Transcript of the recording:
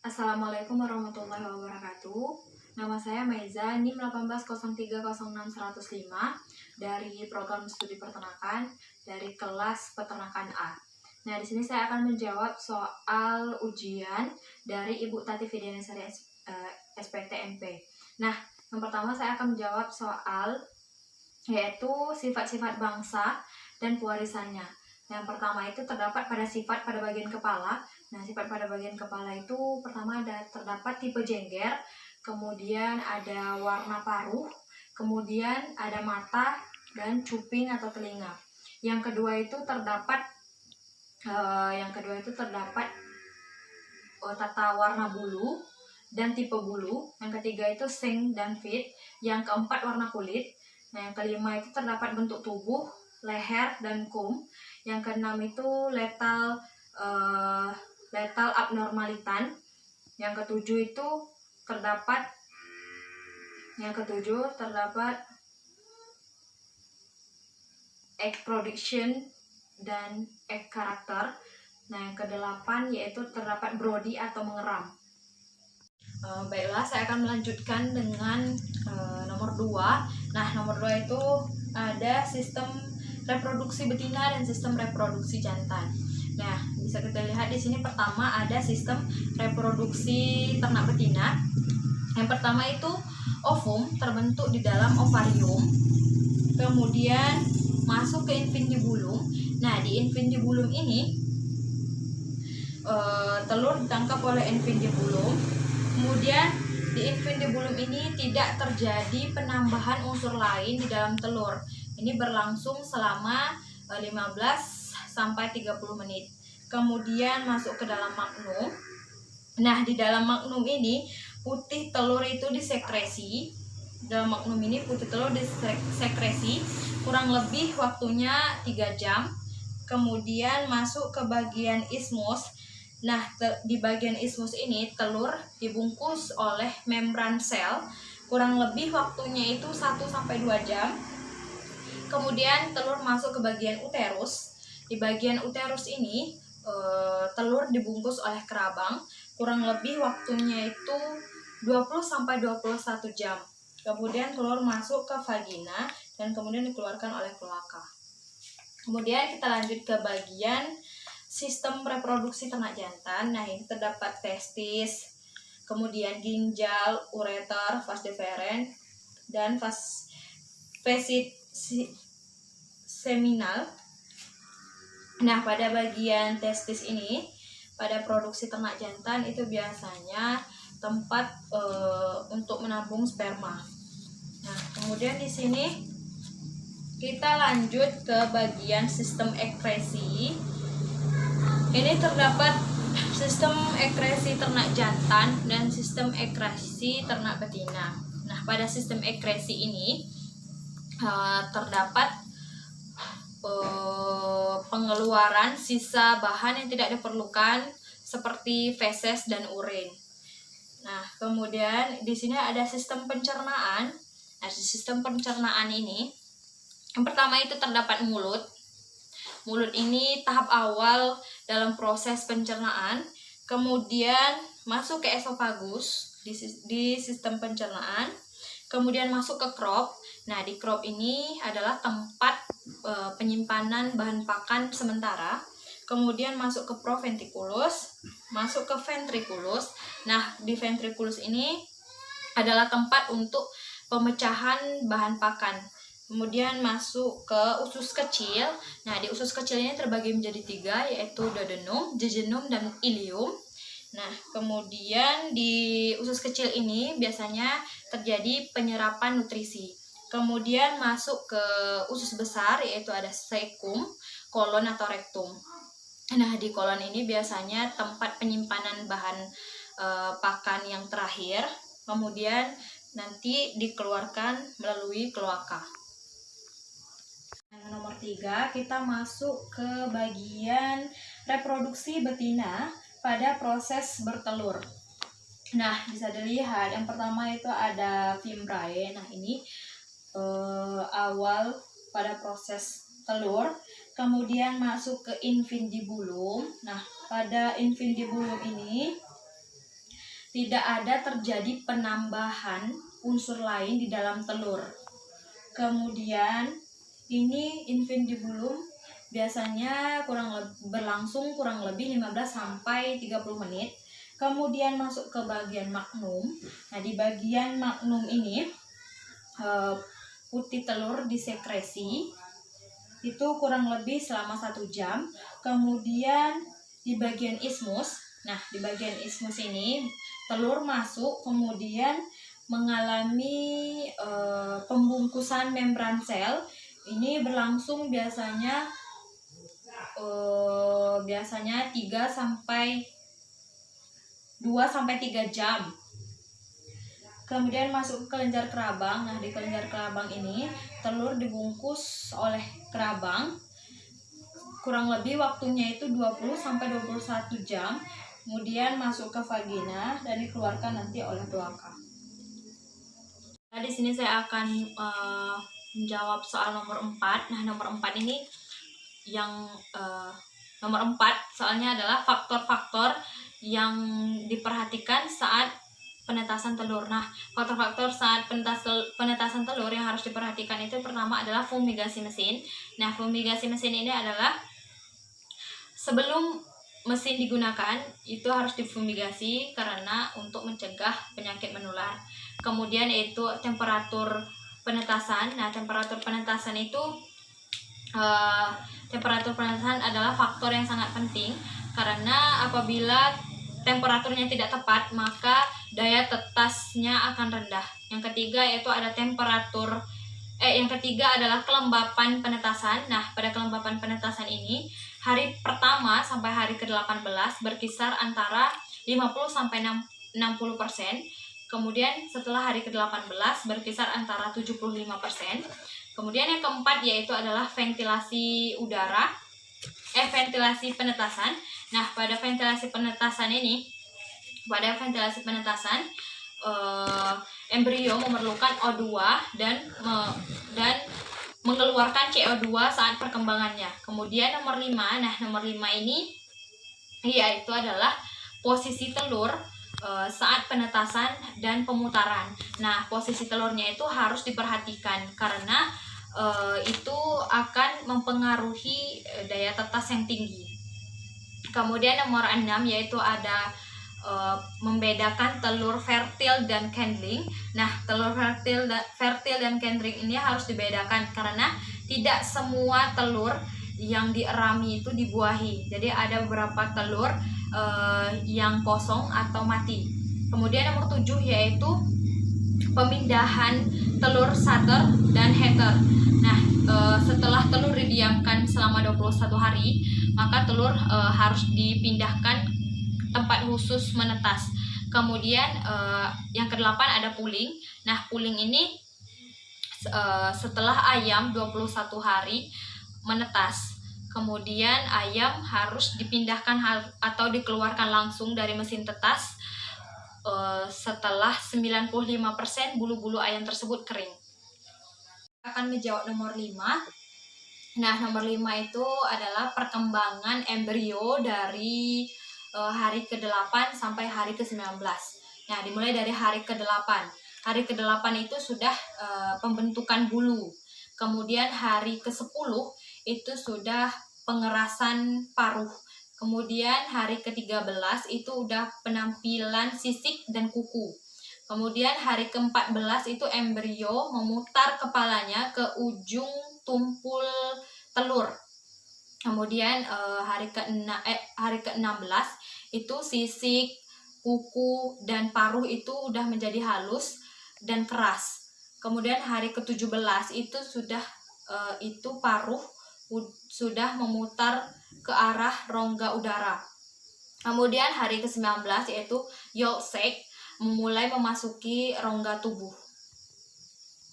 Assalamualaikum warahmatullahi wabarakatuh. Nama saya Maiza, NIM 180306105 dari program studi peternakan dari kelas peternakan A. Nah, di sini saya akan menjawab soal ujian dari Ibu Tati Fidianasari SPTMP. Nah, yang pertama saya akan menjawab soal yaitu sifat-sifat bangsa dan pewarisannya. Yang pertama itu terdapat pada sifat pada bagian kepala. Nah, sifat pada bagian kepala itu pertama terdapat tipe jengger, kemudian ada warna paruh, kemudian ada mata dan cuping atau telinga. Yang kedua itu terdapat tata warna bulu dan tipe bulu. Yang ketiga itu sing dan fit. Yang keempat warna kulit. Nah, yang kelima itu terdapat bentuk tubuh, leher dan kum. Yang keenam itu letal abnormalitan. Yang ketujuh itu terdapat egg production dan egg karakter. Nah, yang kedelapan yaitu terdapat brody atau mengeram. Baiklah, saya akan melanjutkan dengan nomor 2. Nah, nomor 2 itu ada sistem reproduksi betina dan sistem reproduksi jantan. Nah, bisa kita lihat di sini pertama ada sistem reproduksi ternak betina. Yang pertama itu ovum terbentuk di dalam ovarium, kemudian masuk ke infundibulum. Nah, di infundibulum ini telur ditangkap oleh infundibulum. Kemudian di infundibulum ini tidak terjadi penambahan unsur lain di dalam telur. Ini berlangsung selama 15-30 menit. Kemudian masuk ke dalam magnum. Nah, di dalam magnum ini putih telur itu disekresi. Dalam magnum ini putih telur disekresi kurang lebih waktunya 3 jam. Kemudian masuk ke bagian ismus. Nah, di bagian ismus ini telur dibungkus oleh membran sel. Kurang lebih waktunya itu 1-2 jam. Kemudian telur masuk ke bagian uterus. Di bagian uterus ini telur dibungkus oleh kerabang. Kurang lebih waktunya itu 20-21 jam. Kemudian telur masuk ke vagina dan kemudian dikeluarkan oleh kloaka. Kemudian kita lanjut ke bagian sistem reproduksi ternak jantan. Nah, ini terdapat testis, kemudian ginjal, ureter, vas deferens, dan vas seminal. Nah, pada bagian testis ini, pada produksi ternak jantan itu biasanya tempat untuk menampung sperma. Nah, kemudian di sini kita lanjut ke bagian sistem ekresi. Ini terdapat sistem ekresi ternak jantan dan sistem ekresi ternak betina. Nah, pada sistem ekresi ini terdapat pengeluaran sisa bahan yang tidak diperlukan seperti feses dan urin. Nah, kemudian di sini ada sistem pencernaan. Nah, di sistem pencernaan ini yang pertama itu terdapat mulut. Mulut ini tahap awal dalam proses pencernaan. Kemudian masuk ke esofagus di sistem pencernaan. Kemudian masuk ke crop. Nah, di crop ini adalah tempat penyimpanan bahan pakan sementara. Kemudian masuk ke proventriculus, masuk ke ventriculus. Nah, di ventriculus ini adalah tempat untuk pemecahan bahan pakan. Kemudian masuk ke usus kecil. Nah, di usus kecil ini terbagi menjadi 3, yaitu duodenum, jejunum, dan ileum. Nah, kemudian di usus kecil ini biasanya terjadi penyerapan nutrisi. Kemudian masuk ke usus besar, yaitu ada cecum, kolon atau rektum. Nah, di kolon ini biasanya tempat penyimpanan bahan pakan yang terakhir. Kemudian nanti dikeluarkan melalui kloaka. Nomor 3, kita masuk ke bagian reproduksi betina pada proses bertelur. Nah, bisa dilihat yang pertama itu ada fimbriae. Nah, ini awal pada proses telur. Kemudian masuk ke infundibulum. Nah, pada infundibulum ini tidak ada terjadi penambahan unsur lain di dalam telur. Kemudian ini infundibulum biasanya berlangsung kurang lebih 15 sampai 30 menit. Kemudian masuk ke bagian magnum. Nah, di bagian magnum ini putih telur disekresi itu kurang lebih selama 1 jam. Kemudian di bagian ismus, nah di bagian ismus ini telur masuk, kemudian mengalami pembungkusan membran sel. Ini berlangsung biasanya 2 sampai 3 jam. Kemudian masuk ke kelenjar kerabang. Nah, di kelenjar kerabang ini telur dibungkus oleh kerabang. Kurang lebih waktunya itu 20 sampai 21 jam. Kemudian masuk ke vagina dan dikeluarkan nanti oleh kloaka. Nah, di sini saya akan menjawab soal nomor 4. Nah, nomor 4 ini yang nomor 4 soalnya adalah faktor-faktor yang diperhatikan saat penetasan telur. Nah, faktor-faktor saat penetasan telur yang harus diperhatikan itu pertama adalah fumigasi mesin. Nah, fumigasi mesin ini adalah sebelum mesin digunakan itu harus difumigasi karena untuk mencegah penyakit menular. Kemudian yaitu temperatur penetasan. Nah, temperatur penetasan itu adalah faktor yang sangat penting karena apabila temperaturnya tidak tepat maka daya tetasnya akan rendah. Yang ketiga yaitu ada yang ketiga adalah kelembapan penetasan. Nah, pada kelembapan penetasan ini hari pertama sampai hari ke-18 berkisar antara 50 sampai 60%. Kemudian setelah hari ke-18 berkisar antara 75%. Kemudian yang keempat yaitu adalah ventilasi penetasan. Nah, pada ventilasi penetasan embrio memerlukan O2 dan mengeluarkan CO2 saat perkembangannya. Kemudian nomor 5. Nah, nomor 5 ini yaitu adalah posisi telur saat penetasan dan pemutaran. Nah, posisi telurnya itu harus diperhatikan karena itu akan mempengaruhi daya tetas yang tinggi. Kemudian nomor 6 yaitu ada membedakan telur fertil dan candling. Nah, telur fertil dan candling ini harus dibedakan karena tidak semua telur yang dierami itu dibuahi. Jadi ada beberapa telur yang kosong atau mati. Kemudian nomor 7 yaitu pemindahan telur Sutter dan Heter. Nah, setelah telur didiamkan selama 21 hari, maka telur harus dipindahkan tempat khusus menetas. Kemudian yang ke-8 ada pooling. Nah, pooling ini setelah ayam 21 hari menetas. Kemudian ayam harus dipindahkan atau dikeluarkan langsung dari mesin tetas setelah 95% bulu-bulu ayam tersebut kering. Akan menjawab nomor 5. Nah, nomor 5 itu adalah perkembangan embrio dari hari ke-8 sampai hari ke-19. Nah, dimulai dari hari ke-8. Hari ke-8 itu sudah pembentukan bulu. Kemudian hari ke-10 itu sudah pengerasan paruh. Kemudian hari ke-13 itu udah penampilan sisik dan kuku. Kemudian hari ke-14 itu embrio memutar kepalanya ke ujung tumpul telur. Kemudian hari ke-16 itu sisik, kuku, dan paruh itu udah menjadi halus dan keras. Kemudian hari ke-17 itu sudah paruh sudah memutar ke arah rongga udara. Kemudian hari ke-19 yaitu yolk sac memulai memasuki rongga tubuh.